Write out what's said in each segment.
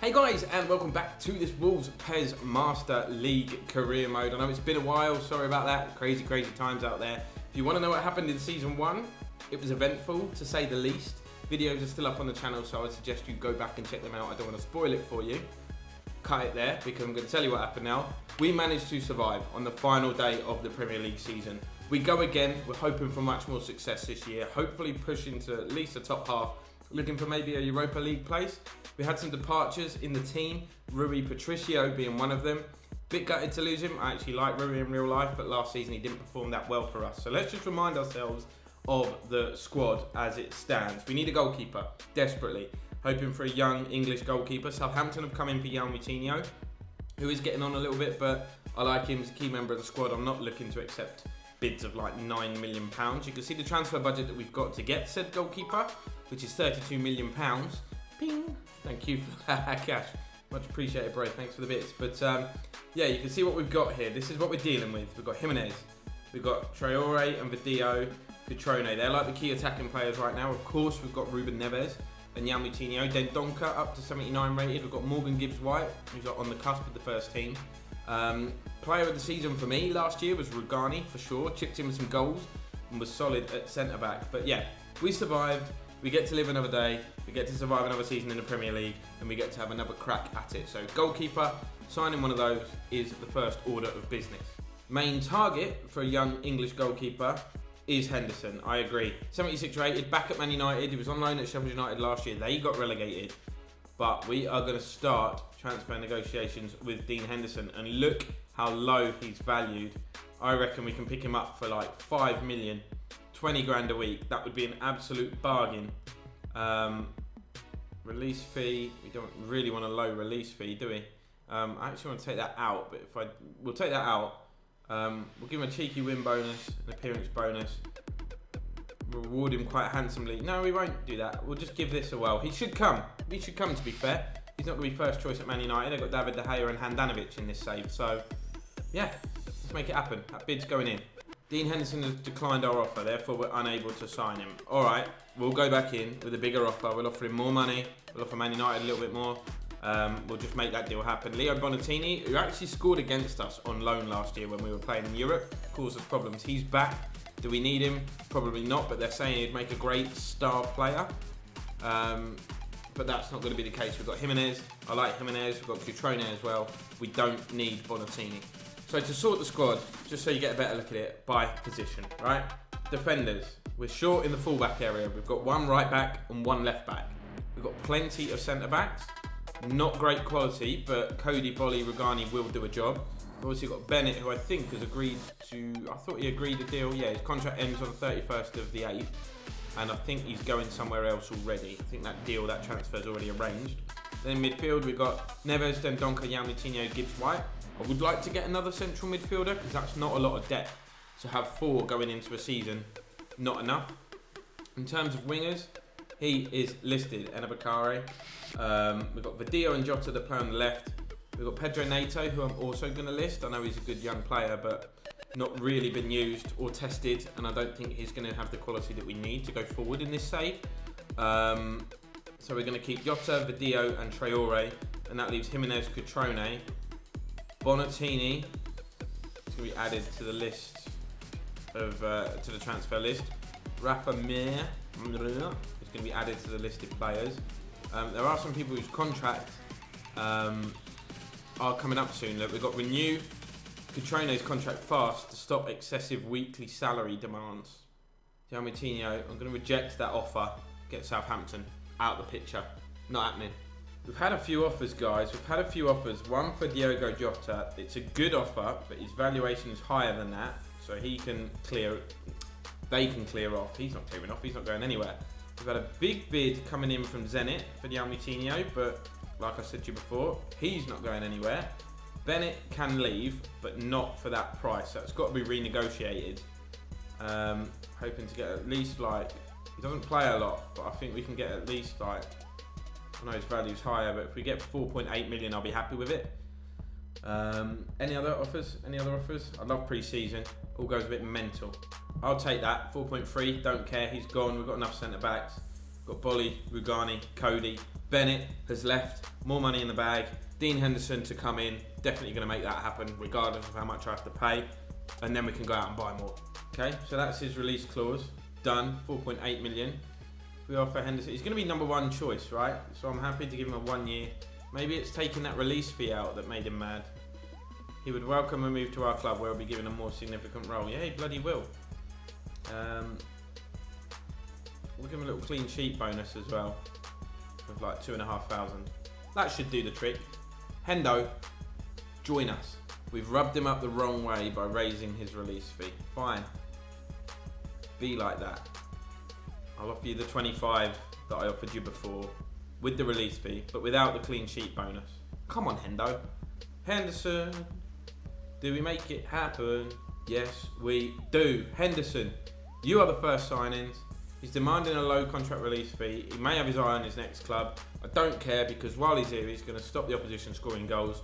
Hey guys, and welcome back to this Wolves PES Master League career mode. I know it's been a while, sorry about that, crazy times out there. If you want to know what happened in Season 1, it was eventful to say the least. Videos are still up on the channel, so I would suggest you go back and check them out. I don't want to spoil it for you. Cut it there, because I'm going to tell you what happened now. We managed to survive on the final day of the Premier League season. We go again, we're hoping for much more success this year, hopefully pushing to at least the top half, looking for maybe a Europa League place. We had some departures in the team, Rui Patricio being one of them. Bit gutted to lose him. I actually like Rui in real life, but last season he didn't perform that well for us. So let's just remind ourselves of the squad as it stands. We need a goalkeeper, desperately. Hoping for a young English goalkeeper. Southampton have come in for João Moutinho, who is getting on a little bit, but I like him as a key member of the squad. I'm not looking to accept bids of like £9 million. You can see the transfer budget that we've got to get said goalkeeper, which is £32 million. Ping! Thank you for that cash. Much appreciated, bro. Thanks for the bits. But yeah, you can see what we've got here. This is what we're dealing with. We've got Jimenez, we've got Traore and Vidio, Cutrone. They're like the key attacking players right now. Of course, we've got Ruben Neves and João Moutinho. Dendoncker up to 79 rated. We've got Morgan Gibbs-White, who's on the cusp of the first team. Player of the season for me last year was Rugani, for sure. Chipped in with some goals and was solid at centre-back. But yeah, we survived. We get to live another day, we get to survive another season in the Premier League, and we get to have another crack at it. So goalkeeper, signing one of those is the first order of business. Main target for a young English goalkeeper is Henderson, I agree. 76 rated, back at Man United. He was on loan at Sheffield United last year. They got relegated. But we are going to start transfer negotiations with Dean Henderson, and look how low he's valued. I reckon we can pick him up for like 5 million. 20 grand a week, that would be an absolute bargain. Release fee, we don't really want a low release fee, do we? I actually want to take that out, but we'll take that out. We'll give him a cheeky win bonus, an appearance bonus. Reward him quite handsomely. No, we won't do that. We'll just give this a whirl. He should come, to be fair. He's not going to be first choice at Man United. They've got David De Gea and Handanovic in this save, so yeah, let's make it happen. That bid's going in. Dean Henderson has declined our offer, therefore we're unable to sign him. Alright, we'll go back in with a bigger offer. We'll offer him more money. We'll offer Man United a little bit more. We'll just make that deal happen. Leo Bonatini, who actually scored against us on loan last year when we were playing in Europe, caused us problems. He's back. Do we need him? Probably not, but they're saying he'd make a great star player. But that's not going to be the case. We've got Jimenez. I like Jimenez. We've got Cutrone as well. We don't need Bonatini. So to sort the squad, just so you get a better look at it, by position, right? Defenders, we're short in the fullback area. We've got one right back and one left back. We've got plenty of centre backs. Not great quality, but Cody, Bolly, Rugani will do a job. We've obviously got Bennett, who I think has agreed to, I thought he agreed a deal. Yeah, his contract ends on the 31st of the 8th. And I think he's going somewhere else already. I think that deal, that transfer is already arranged. Then in midfield, we've got Neves, Dendoncker, João Moutinho, Gibbs-White. I would like to get another central midfielder because that's not a lot of depth. To have 4 going into a season, not enough. In terms of wingers, he is listed, Enna Bakare. We've got Vidio and Jota that play on the left. We've got Pedro Neto, who I'm also going to list. I know he's a good young player, but not really been used or tested, and I don't think he's going to have the quality that we need to go forward in this save. So we're going to keep Jota, Vidio and Traore, and that leaves Jimenez, Cutrone. Bonatini is going to be added to the list of to the transfer list. Rafa Mir is going to be added to the list of players. There are some people whose contract are coming up soon. Look, we've got renew Cutrone's contract fast to stop excessive weekly salary demands. João Moutinho, I'm going to reject that offer. Get Southampton out of the picture. Not happening. We've had a few offers, guys. We've had a few offers. One for Diogo Jota. It's a good offer, but his valuation is higher than that. So he can clear, they can clear off. He's not clearing off. He's not going anywhere. We've had a big bid coming in from Zenit for João Moutinho, but like I said to you before, he's not going anywhere. Bennett can leave, but not for that price. So it's got to be renegotiated. Hoping to get at least like, he doesn't play a lot, but I think we can get at least like, I know his value's higher, but if we get 4.8 million, I'll be happy with it. Any other offers? I love pre-season. All goes a bit mental. I'll take that. 4.3, don't care. He's gone. We've got enough centre backs. Got Bolly, Rugani, Cody. Bennett has left, more money in the bag. Dean Henderson to come in, definitely going to make that happen, regardless of how much I have to pay. And then we can go out and buy more. Okay, so that's his release clause. Done, 4.8 million. We offer Henderson. He's going to be number one choice, right? So I'm happy to give him a 1 year. Maybe it's taking that release fee out that made him mad. He would welcome a move to our club where he'll be given a more significant role. Yeah, he bloody will. We'll give him a little clean sheet bonus as well, with like 2,500. That should do the trick. Hendo, join us. We've rubbed him up the wrong way by raising his release fee. Fine. Be like that. I'll offer you the 25 that I offered you before with the release fee, but without the clean sheet bonus. Come on, Hendo. Henderson, do we make it happen? Yes, we do. Henderson, you are the first signings. He's demanding a low contract release fee. He may have his eye on his next club. I don't care, because while he's here, he's going to stop the opposition scoring goals.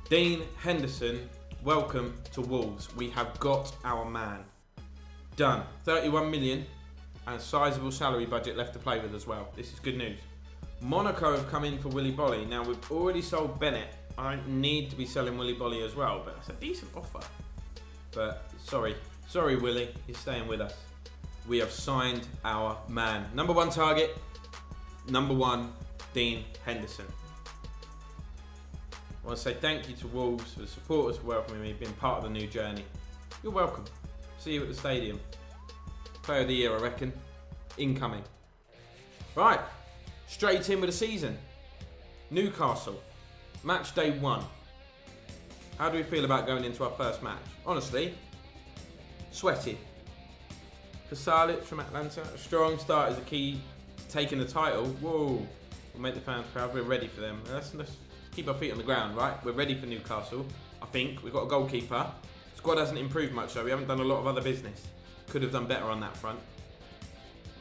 Dean Henderson, welcome to Wolves. We have got our man. Done. 31 million and a sizable salary budget left to play with as well. This is good news. Monaco have come in for Willy Bolly. Now, we've already sold Bennett. I don't need to be selling Willy Bolly as well, but it's a decent offer. But sorry, Willy, you're staying with us. We have signed our man. Number one target, number one, Dean Henderson. I want to say thank you to Wolves for the supporters for welcoming me, being part of the new journey. You're welcome. See you at the stadium. Player of the year, I reckon. Incoming. Right, straight in with the season. Newcastle, match day 1. How do we feel about going into our first match? Honestly, sweaty. Kasalic from Atlanta, a strong start is the key to taking the title. Whoa, we'll make the fans proud. We're ready for them. Let's keep our feet on the ground, right? We're ready for Newcastle. I think we've got a goalkeeper. Squad hasn't improved much though. We haven't done a lot of other business. Could have done better on that front.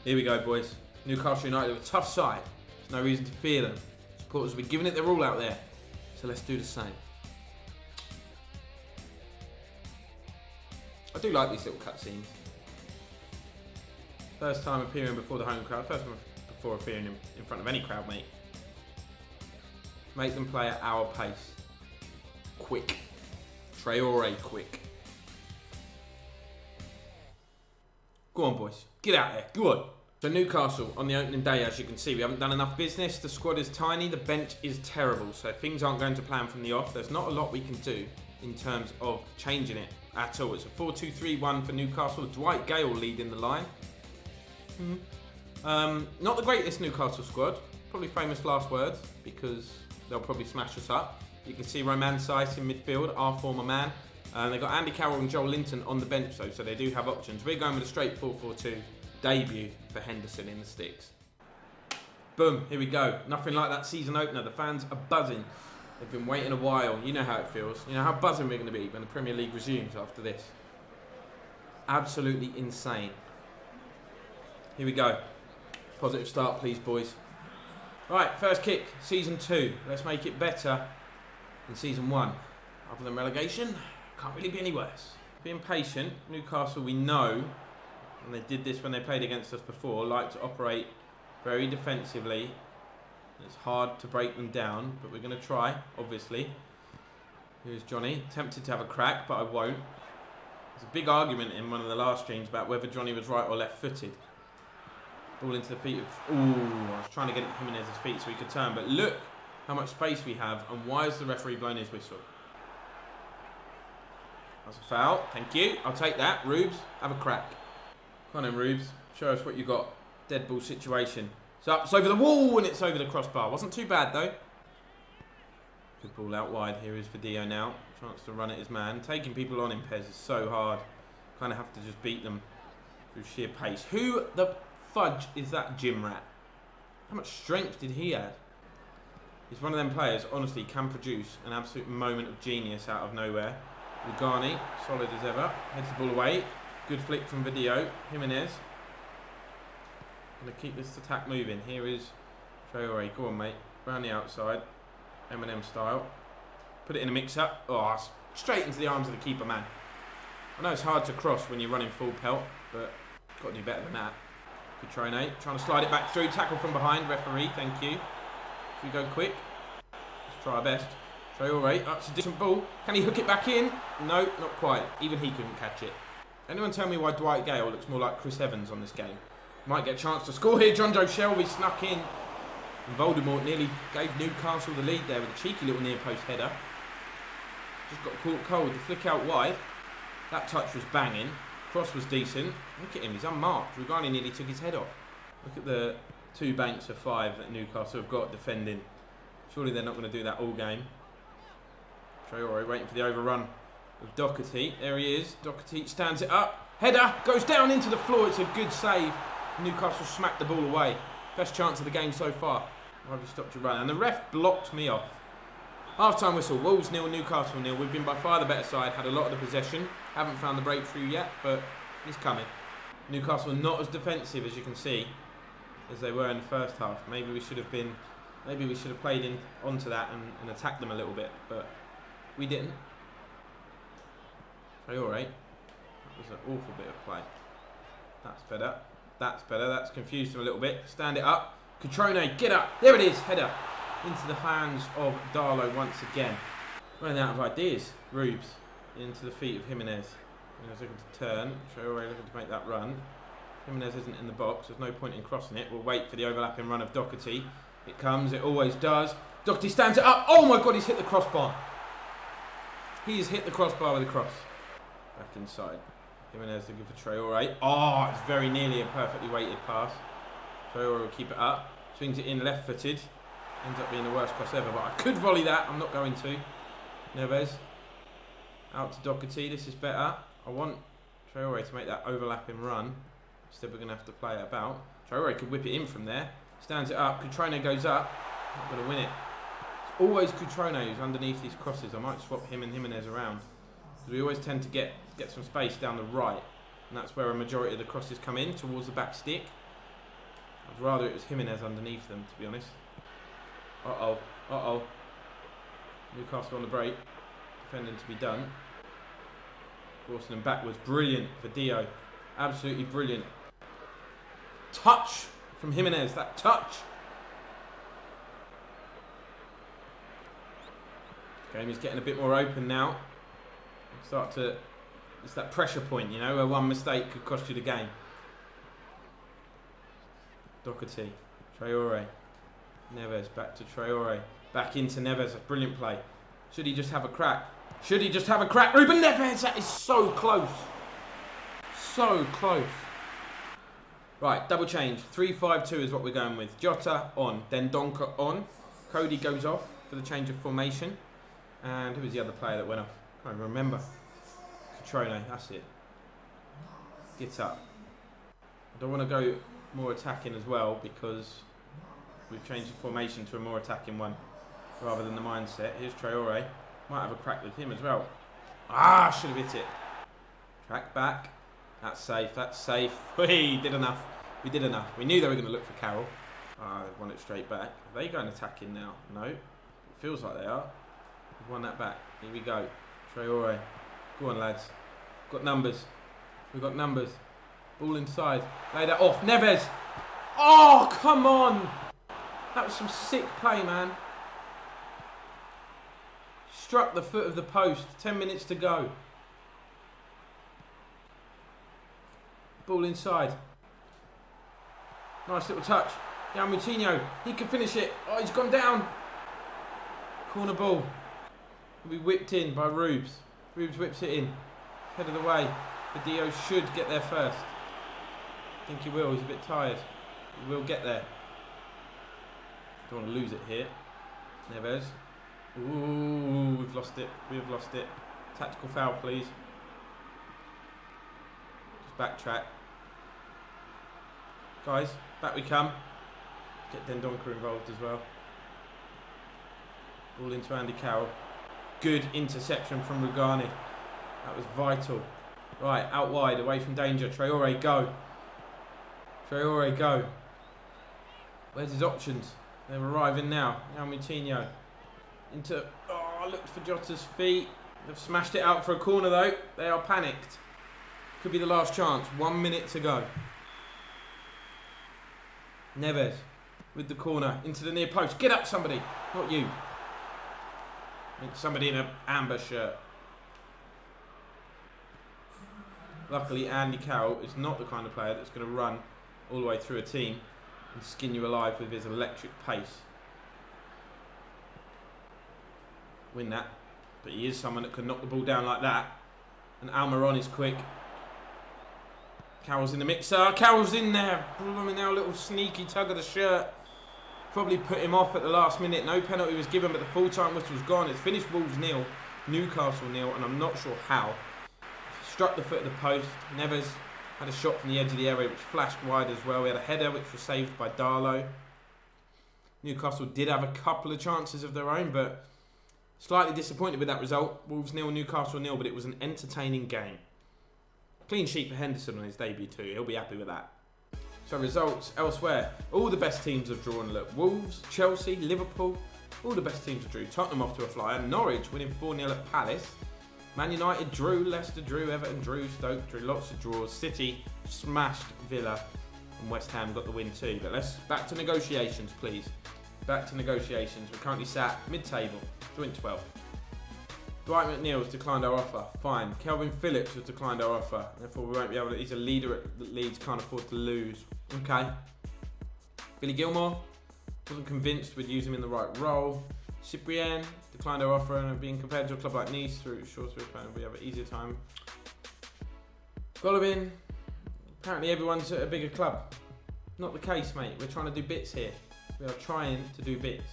Here we go, boys. Newcastle United are a tough side. There's no reason to fear them. Supporters will be giving it their all out there. So let's do the same. I do like these little cutscenes. First time appearing before the home crowd. First time before appearing in front of any crowd, mate. Make them play at our pace. Quick. Traore quick. Go on, boys. Get out there. Go on. So Newcastle, on the opening day, as you can see, we haven't done enough business. The squad is tiny. The bench is terrible. So things aren't going to plan from the off. There's not a lot we can do in terms of changing it at all. It's a 4-2-3-1 for Newcastle. Dwight Gale leading the line. Not the greatest Newcastle squad. Probably famous last words, because they'll probably smash us up. You can see Roman Saiss in midfield, our former man. They've got Andy Carroll and Joel Linton on the bench though, so they do have options. We're going with a straight 4-4-2 debut for Henderson in the sticks. Boom, here we go. Nothing like that season opener. The fans are buzzing. They've been waiting a while. You know how it feels. You know how buzzing we're going to be when the Premier League resumes after this. Absolutely insane. Here we go. Positive start, please, boys. Right, first kick, season 2. Let's make it better than season 1. Other than relegation, can't really be any worse. Being patient, Newcastle, we know, and they did this when they played against us before, like to operate very defensively. It's hard to break them down, but we're going to try, obviously. Here's Johnny. Tempted to have a crack, but I won't. There's a big argument in one of the last streams about whether Johnny was right or left-footed. Ball into the feet of... Ooh, I was trying to get it to Jimenez's feet so he could turn, but look how much space we have, and why is the referee blowing his whistle? That's a foul. Thank you. I'll take that. Rubes, have a crack. Come on then, Rubes. Show us what you got. Dead ball situation. It's over the wall and it's over the crossbar. Wasn't too bad though. Good ball out wide. Here is Vidio now. Chance to run at his man. Taking people on in Pez is so hard. Kind of have to just beat them through sheer pace. Who the fudge is that gym rat? How much strength did he add? He's one of them players, honestly, can produce an absolute moment of genius out of nowhere. Lugani, solid as ever. Heads the ball away. Good flick from Vidio. Jimenez. Going to keep this attack moving. Here is Traore. Go on, mate. Round the outside. Eminem style. Put it in a mix-up. Oh, straight into the arms of the keeper, man. I know it's hard to cross when you're running full pelt, but got to do better than that. Good Traore. Trying to slide it back through. Tackle from behind. Referee, thank you. we go quick? Let's try our best. Traore, that's a decent ball. Can he hook it back in? No, not quite. Even he couldn't catch it. Anyone tell me why Dwight Gale looks more like Chris Evans on this game? Might get a chance to score here. Jonjo Shelvey snuck in. And Voldemort nearly gave Newcastle the lead there with a cheeky little near post header. Just got caught cold. The flick out wide. That touch was banging. Cross was decent. Look at him, he's unmarked. Rugani nearly took his head off. Look at the 2 banks of 5 that Newcastle have got defending. Surely they're not going to do that all game. Traore waiting for the overrun of Doherty. There he is. Doherty stands it up. Header goes down into the floor. It's a good save. Newcastle smacked the ball away. Best chance of the game so far. I've just stopped your run. And the ref blocked me off. Half-time whistle. Wolves 0, Newcastle 0. We've been by far the better side. Had a lot of the possession. Haven't found the breakthrough yet, but he's coming. Newcastle not as defensive as you can see as they were in the first half. Maybe we should have played onto that and attacked them a little bit, but we didn't. Traore. That was an awful bit of play. That's better. That's better. That's confused him a little bit. Stand it up. Cutrone, get up. There it is. Header into the hands of Darlow once again. Running out of ideas. Rubes into the feet of Jimenez. Jimenez looking to turn. Traore looking to make that run. Jimenez isn't in the box. There's no point in crossing it. We'll wait for the overlapping run of Doherty. It comes. It always does. Doherty stands it up. Oh my God, he's hit the crossbar. He has hit the crossbar with a cross. Back inside. Jimenez looking for Traore. Oh, it's very nearly a perfectly weighted pass. Traore will keep it up. Swings it in left-footed. Ends up being the worst cross ever, but I could volley that. I'm not going to. Neves. Out to Doherty. This is better. I want Traore to make that overlapping run. Instead, we're going to have to play it about. Traore could whip it in from there. Stands it up. Cutrone goes up. Not going to win it. It's always Cutrone who's underneath these crosses. I might swap him and Jimenez around. Because we always tend to get some space down the right. And that's where a majority of the crosses come in, towards the back stick. I'd rather it was Jimenez underneath them, to be honest. Uh-oh. Uh-oh. Newcastle on the break. Defending to be done. Forcing them backwards. Brilliant for Dio. Absolutely brilliant. Touch from Jimenez. That touch. Game is getting a bit more open now. It's that pressure point, you know, where one mistake could cost you the game. Doherty. Traore. Neves back to Traore. Back into Neves. A brilliant play. Should he just have a crack? Should he just have a crack? Ruben Neves, that is so close. So close. Right, double change. 3-5-2 is what we're going with. Jota on, then Donker on. Cody goes off for the change of formation. And who was the other player that went off? Can't even remember. Cutrone, that's it. Get up. I don't want to go more attacking as well because we've changed the formation to a more attacking one rather than the mindset. Here's Traore. Might have a crack with him as well. Ah, should have hit it. Track back. That's safe. That's safe. We did enough. We did enough. We knew they were going to look for Carroll. Ah, they've won it straight back. Are they going attacking now? No. It feels like they are. We've won that back. Here we go. Traore. Go on, lads. Got numbers. We've got numbers. Ball inside. Lay that off. Neves. Oh, come on. That was some sick play, man. Struck the foot of the post. 10 minutes to go. Ball inside. Nice little touch. Now Moutinho. He can finish it. Oh, he's gone down. Corner ball. Will be whipped in by Rubes. Rubes whips it in. Head of the way. Dio should get there first. I think he will. He's a bit tired. He will get there. Don't want to lose it here. Neves. Ooh, we've lost it. We've lost it. Tactical foul, please. Just backtrack. Guys, back we come. Get Dendoncker involved as well. Ball into Andy Carroll. Good interception from Rugani. That was vital. Right, out wide, away from danger. Traore, go. Traore, go. Where's his options? They're arriving now. Now Moutinho. Into... Oh, looked for Jota's feet. They've smashed it out for a corner though. They are panicked. Could be the last chance. 1 minute to go. Neves. with the corner into the near post. Get up, somebody. Not you. Somebody in an amber shirt. Luckily, Andy Carroll is not the kind of player that's going to run all the way through a team and skin you alive with his electric pace. Win that. But he is someone that can knock the ball down like that. And Almiron is quick. Carroll's in the mixer. Carroll's in there. Now a little sneaky tug of the shirt. Probably put him off at the last minute. No penalty was given, but the full-time whistle's gone. It's finished Wolves 0, Newcastle 0, and I'm not sure how. Struck the foot of the post. Neves had a shot from the edge of the area which flashed wide as well. We had a header which was saved by Darlow. Newcastle did have a couple of chances of their own, but slightly disappointed with that result. Wolves 0, Newcastle 0, but it was an entertaining game. Clean sheet for Henderson on his debut too. He'll be happy with that. So results elsewhere. All the best teams have drawn. Look, Wolves, Chelsea, Liverpool, all the best teams have drew. Tottenham off to a flyer. Norwich winning 4-0 at Palace. Man United drew, Leicester drew, Everton drew, Stoke drew, lots of draws. City smashed Villa, and West Ham got the win too. But let's back to negotiations, please. Back to negotiations. We're currently sat mid-table, joint 12th. Dwight McNeil has declined our offer. Fine. Kelvin Phillips has declined our offer. Therefore, we won't be able to. He's a leader that Leeds can't afford to lose. Okay. Billy Gilmore, wasn't convinced we'd use him in the right role. Cyprien declined our offer and being compared to a club like Nice through shorter plan, we have an easier time. Golovin, apparently everyone's at a bigger club. Not the case, mate. We're trying to do bits here. We are trying to do bits.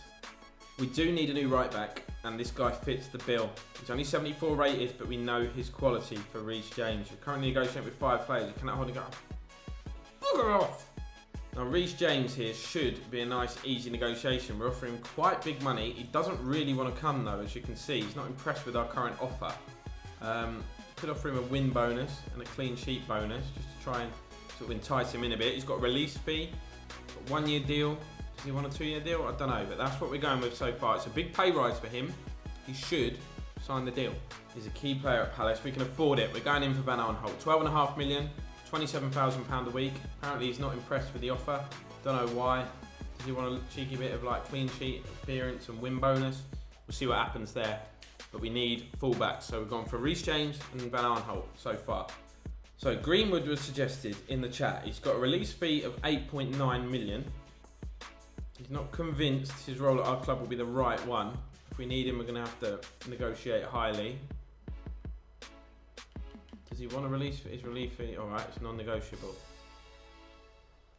We do need a new right back, and this guy fits the bill. He's only 74 rated, but we know his quality for Reece James. We're currently negotiating with 5 players. You cannot hold a gun. Bugger off! Now, Reece James here should be a nice, easy negotiation. We're offering quite big money. He doesn't really want to come, though, as you can see. He's not impressed with our current offer. Could offer him a win bonus and a clean sheet bonus, just to try and sort of entice him in a bit. He's got a release fee, got a 1-year deal. Does he want a 2-year deal? I don't know, but that's what we're going with so far. It's a big pay rise for him. He should sign the deal. He's a key player at Palace. We can afford it. We're going in for Van Aanholt. 12.5 million. £27,000 a week. Apparently he's not impressed with the offer. Don't know why. Does he want a cheeky bit of like clean sheet appearance and win bonus? We'll see what happens there. But we need fullbacks. So we've gone for Reece James and Van Aanholt so far. So Greenwood was suggested in the chat. He's got a release fee of 8.9 million. He's not convinced his role at our club will be the right one. If we need him, we're going to have to negotiate highly. Does he want to release his relief fee? Alright, it's non-negotiable.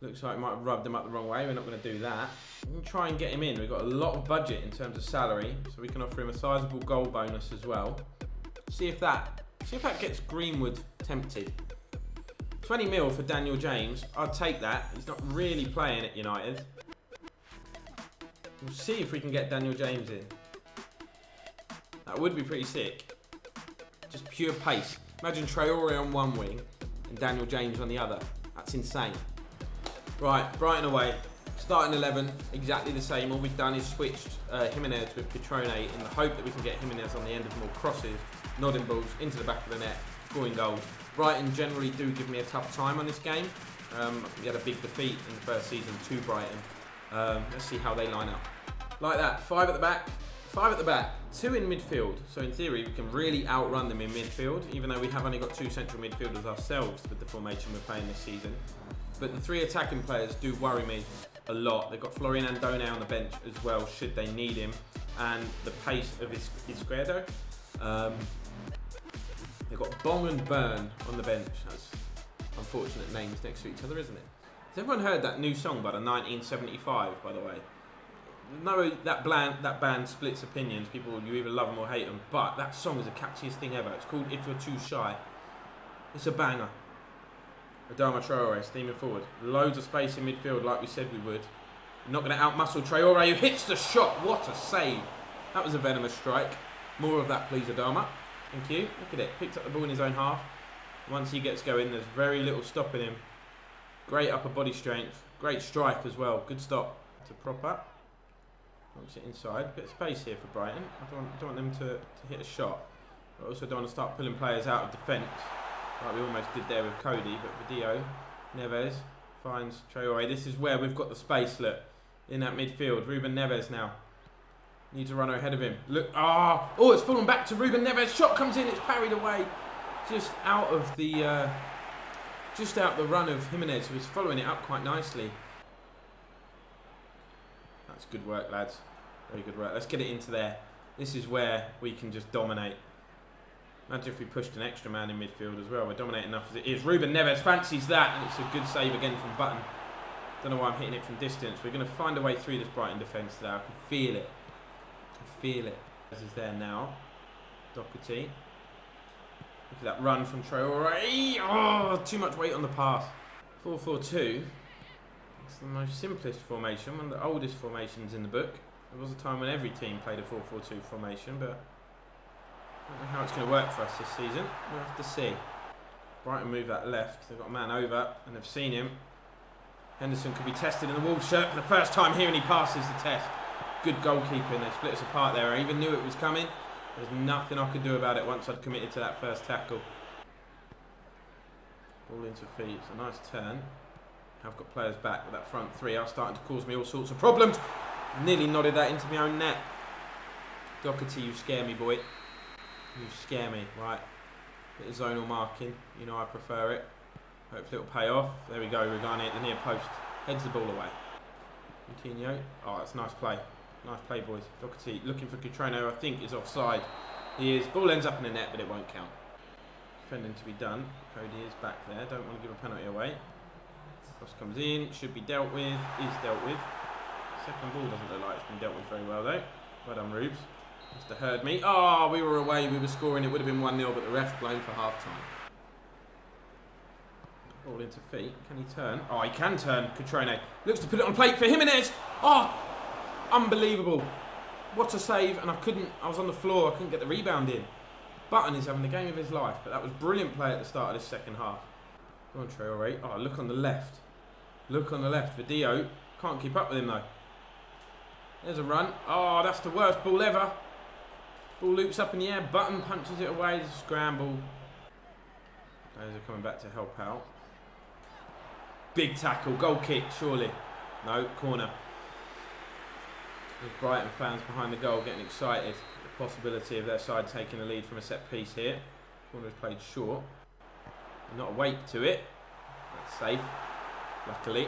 Looks like it might have rubbed him up the wrong way. We're not going to do that. We're going to try and get him in. We've got a lot of budget in terms of salary, so we can offer him a sizable goal bonus as well. See if that gets Greenwood tempted. 20 mil for Daniel James. I'd take that. He's not really playing at United. We'll see if we can get Daniel James in. That would be pretty sick. Just pure pace. Imagine Traore on one wing and Daniel James on the other. That's insane. Right, Brighton away. Starting 11, exactly the same. All we've done is switched Jimenez with Petrone in the hope that we can get Jimenez on the end of more crosses, nodding balls into the back of the net, scoring goals. Brighton generally do give me a tough time on this game. We had a big defeat in the first season to Brighton. Let's see how they line up. Like that, 5 at the back. 5 at the back, 2 in midfield. So in theory, we can really outrun them in midfield, even though we have only got 2 central midfielders ourselves with the formation we're playing this season. But the 3 attacking players do worry me a lot. They've got Florian Andone on the bench as well, should they need him. And the pace of Izquierdo. They've got Bong and Burn on the bench. That's unfortunate names next to each other, isn't it? Has everyone heard that new song by the 1975, by the way? No, that band splits opinions. People, you either love them or hate them. But that song is the catchiest thing ever. It's called If You're Too Shy. It's a banger. Adama Traore steaming forward. Loads of space in midfield like we said we would. Not going to outmuscle Traore who hits the shot. What a save. That was a venomous strike. More of that please, Adama. Thank you. Look at it. Picked up the ball in his own half. Once he gets going, there's very little stopping him. Great upper body strength. Great strike as well. Good stop to prop up. Knocks it inside. Bit of space here for Brighton. I don't want them to hit a shot. I also don't want to start pulling players out of defence, like we almost did there with Cody. But Vidio, Neves finds Traore. This is where we've got the space. Look, in that midfield. Ruben Neves now. Need to run ahead of him. Look. Oh, it's fallen back to Ruben Neves. Shot comes in. It's parried away. Just out the run of Jimenez, who was following it up quite nicely. That's good work, lads. Very good work. Let's get it into there. This is where we can just dominate. Imagine if we pushed an extra man in midfield as well. We're dominating enough as it is. Ruben Neves fancies that, and it's a good save again from Button. Don't know why I'm hitting it from distance. We're going to find a way through this Brighton defence today. I can feel it. Feel it. This is there now. Doherty. Look at that run from Traore. Oh, too much weight on the pass. 4-4-2. It's the most simplest formation, one of the oldest formations in the book. There was a time when every team played a 4-4-2 formation, but I don't know how it's going to work for us this season. We'll have to see. Brighton move that left. They've got a man over, and they've seen him. Henderson could be tested in the Wolves shirt for the first time here, and he passes the test. Good goalkeeping. They split us apart there. I even knew it was coming. There's nothing I could do about it once I'd committed to that first tackle. Ball into feet. It's a nice turn. I've got players back, but that front three are starting to cause me all sorts of problems. Nearly nodded that into my own net. Doherty, you scare me, boy. You scare me. Right. Bit of zonal marking. You know I prefer it. Hopefully it'll pay off. There we go. Rugani at the near post. Heads the ball away. Coutinho. Oh, that's a nice play. Nice play, boys. Doherty looking for Cutrone, I think, is offside. He is. Ball ends up in the net, but it won't count. Defending to be done. Cody is back there. Don't want to give a penalty away. Cross comes in. Should be dealt with. Is dealt with. Second ball doesn't look like it's been dealt with very well, though. Well done, Rubes. Must have heard me. Oh, we were away. We were scoring. It would have been 1-0, but the ref blown for half-time. Ball into feet. Can he turn? Oh, he can turn. Cutrone looks to put it on plate for Jimenez. Oh, unbelievable. What a save. And I was on the floor. I couldn't get the rebound in. Button is having the game of his life. But that was brilliant play at the start of this second half. Go on, Traore. Oh, look on the left. Look on the left. Vidio can't keep up with him, though. There's a run. Oh, that's the worst ball ever. Ball loops up in the air. Button punches it away. There's a scramble. Those are coming back to help out. Big tackle, goal kick, surely. No, corner. There's Brighton fans behind the goal getting excited. The possibility of their side taking the lead from a set piece here. Corner's played short. Not awake to it. That's safe, luckily.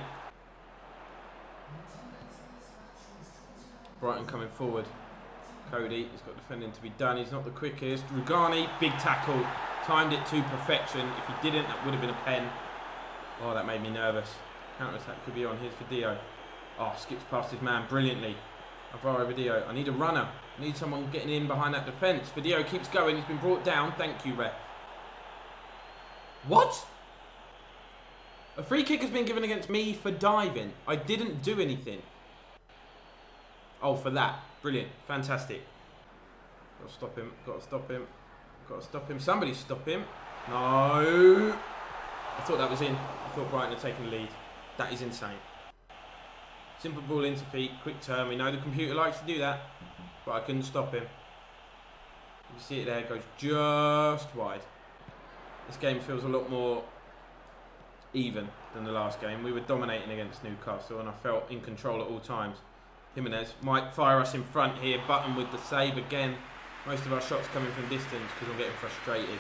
Brighton coming forward. Cody, he's got defending to be done. He's not the quickest. Rugani, big tackle. Timed it to perfection. If he didn't, that would have been a pen. Oh, that made me nervous. Counter-attack could be on. Here's Vidio. Oh, skips past his man brilliantly. Alvaro Vidio. I need a runner. I need someone getting in behind that defence. Vidio keeps going. He's been brought down. Thank you, ref. What? A free kick has been given against me for diving. I didn't do anything. Oh, for that. Brilliant. Fantastic. Got to stop him. Got to stop him. Got to stop him. Somebody stop him. No. I thought that was in. I thought Brighton had taken the lead. That is insane. Simple ball into feet, quick turn. We know the computer likes to do that, but I couldn't stop him. You see it there, it goes just wide. This game feels a lot more even than the last game. We were dominating against Newcastle, and I felt in control at all times. Jimenez might fire us in front here. Button with the save again. Most of our shots coming from distance because I'm getting frustrated.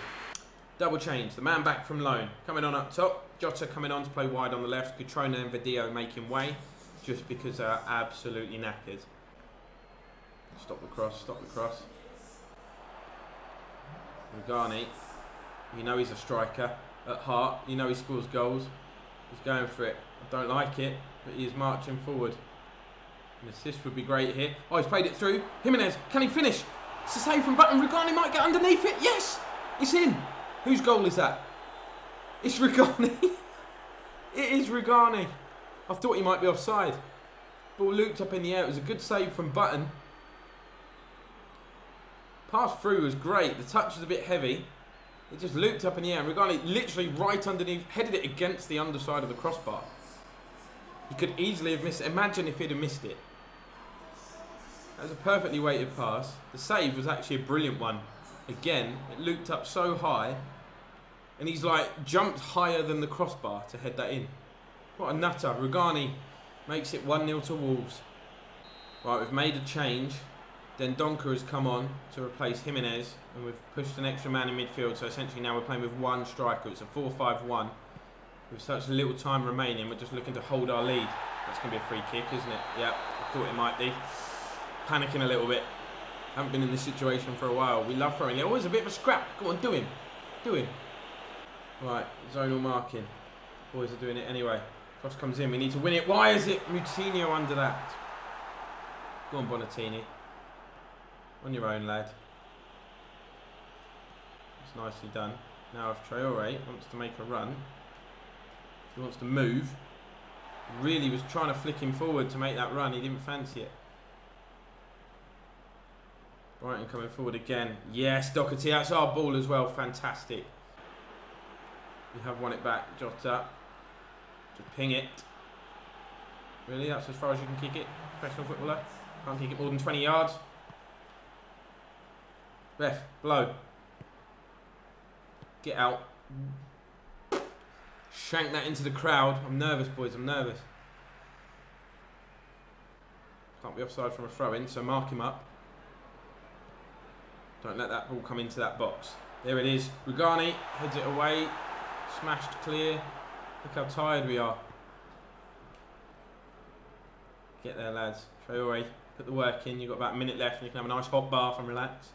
Double change. The man back from loan. Coming on up top. Jota coming on to play wide on the left. Cutrone and Vidio making way. Just because they're absolutely knackered. Stop the cross. Stop the cross. Rugani. You know he's a striker. At heart. You know he scores goals. He's going for it. I don't like it. But he is marching forward. An assist would be great here. Oh, he's played it through. Jimenez. Can he finish? It's a save from Button. Rugani might get underneath it. Yes! It's in. Whose goal is that? It's Rugani. It is Rugani. I thought he might be offside. Ball looped up in the air. It was a good save from Button. Pass through was great. The touch was a bit heavy. It just looped up in the air. Rugani literally right underneath, headed it against the underside of the crossbar. He could easily have missed it. Imagine if he'd have missed it. That was a perfectly weighted pass. The save was actually a brilliant one. Again, it looped up so high. And he's like jumped higher than the crossbar to head that in. What a nutter. Rugani makes it 1-0 to Wolves. Right, we've made a change. Dendoncker has come on to replace Jimenez, and we've pushed an extra man in midfield, so essentially now we're playing with one striker. It's a 4-5-1. With such little time remaining, we're just looking to hold our lead. That's going to be a free kick, isn't it? Yep, I thought it might be. Panicking a little bit. Haven't been in this situation for a while. We love throwing. They're always a bit of a scrap. Go on, do him. Do him. Right, zonal marking. Boys are doing it anyway. Cross comes in. We need to win it. Why is it Moutinho under that? Go on, Bonatini. On your own, lad. It's nicely done. Now if Traore wants to make a run, he wants to move. Really was trying to flick him forward to make that run. He didn't fancy it. Brighton coming forward again. Yes, Doherty. That's our ball as well. Fantastic. We have won it back. Jota. Just ping it. Really? That's as far as you can kick it? Professional footballer? Can't kick it more than 20 yards. Ref, blow. Get out. Shank that into the crowd. I'm nervous, boys. I'm nervous. Can't be offside from a throw-in, so mark him up. Don't let that ball come into that box. There it is. Rugani heads it away. Smashed clear. Look how tired we are. Get there, lads. Traore, put the work in. You've got about a minute left and you can have a nice hot bath and relax.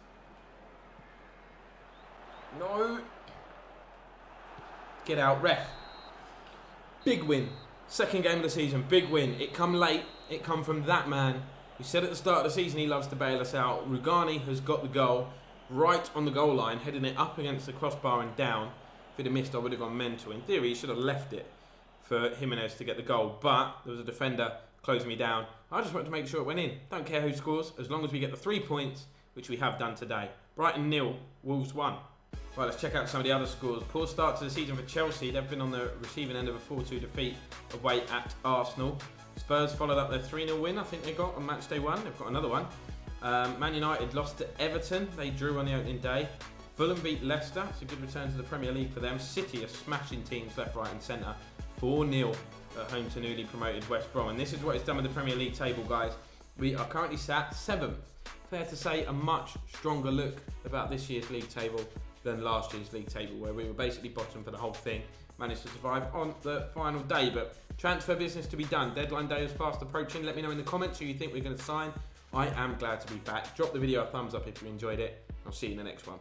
No. Get out, ref. Big win. Second game of the season, big win. It come late. It come from that man. We said at the start of the season he loves to bail us out. Rugani has got the goal right on the goal line, heading it up against the crossbar and down. If he'd have missed, I would have gone mental. In theory, he should have left it for Jimenez to get the goal, but there was a defender closing me down. I just wanted to make sure it went in. Don't care who scores, as long as we get the 3 points, which we have done today. Brighton 0, Wolves 1. Right, let's check out some of the other scores. Poor start to the season for Chelsea. They've been on the receiving end of a 4-2 defeat away at Arsenal. Spurs followed up their 3-0 win, I think they got on match day 1. They've got another one. Man United lost to Everton. They drew on the opening day. Fulham beat Leicester. It's a good return to the Premier League for them. City are smashing teams left, right and centre. 4-0 at home to newly promoted West Brom. And this is what it's done with the Premier League table, guys. We are currently sat 7th. Fair to say a much stronger look about this year's league table than last year's league table, where we were basically bottom for the whole thing. Managed to survive on the final day, but transfer business to be done. Deadline day is fast approaching. Let me know in the comments who you think we're going to sign. I am glad to be back. Drop the video a thumbs up if you enjoyed it. I'll see you in the next one.